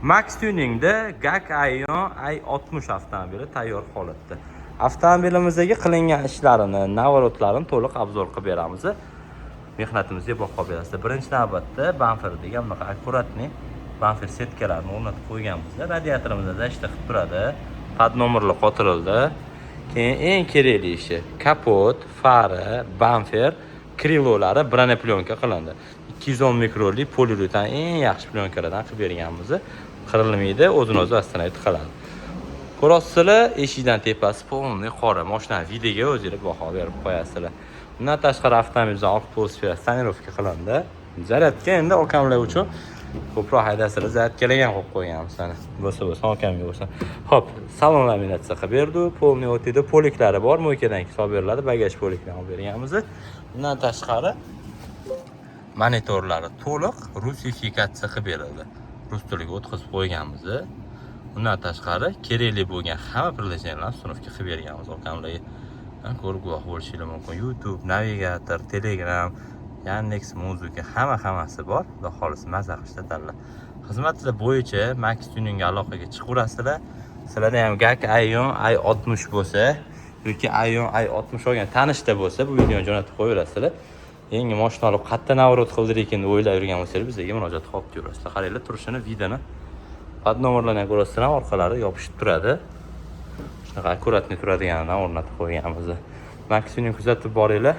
Max Tuningda GAC Aion i60 avtomobili tayyor holatda. Avtomobilimizdagi qilingan ishlarini, navorotlarini to'liq obzor qilib beramiz. Mehnatimizga baho berasiz. Birinchi navbatda bamferdagi bunaqa akkuratni bamfer setkalarini o'rnatib qo'yganmiz. Radiatorimizda zashta qilib turadi. Pad nomerlar qotirildi. Keyin eng kerakli ishi kapot, fara, bamfer, krilolari brana plyonka qilindi. 210 mikrolik poliuretan eng yaxshi plyonkalardan qilib berganmiz. Qirilmaydi, o'zini-o'zi astanay tiqiladi. Ko'rasizlar, eshikdan tepasi polniy qora. Mashinaning vidiga o'zingizlar baho berib qo'yasizlar. Bundan tashqari avtomobilda atmosfera tonirovka qilindi. Zaryadga endi okamlar uchun ko'proq haydasizlar, zaryadkalagan qo'yib qo'yganmiz sana. Bo'lsa okamga bo'lsa. Xo'p, salon laminatsiya qilib berdi. Polniy o'tida poliklari bor, mo'ykadan hisob beriladi, bagaj poliklarni olib berganmiz. Bundan tashqari monitorlari to'liq rusifikatsiya qilib berildi. Rus tiliga o'tkazib qo'yganmiz. Undan tashqari kerakli bo'lgan hamma prilojenlarni sinfga qilib berganmiz okamlarga. Ko'rib guvoh bo'lishingiz mumkin. YouTube, navigator, Telegram, Yandex Muzika hammasi bor. Xudo xolisa mazza qilishda tanlab. Xizmatlar bo'yicha Max Tuningga aloqaga chiqaverasizlar. Sizlarda ham GAC Aion i60 bo'lsa yoki Aion i60 olgan tanishda bo'lsa, bu videoni jo'natib qo'yaverasizlar. Yangi mashina olib qayerdan navrot qildir ekan deb o'ylab yurgan bo'lsangiz, bizga murojaat qilib ko'rasizlar. Qaranglar, turishini, videoni pad nomerlarni ko'rasizlar, orqalari yopishib turadi. Shunaqa akkuratni turadiganidan o'rnatib qo'yganmiz. Max Tuning kuzatib boringlar.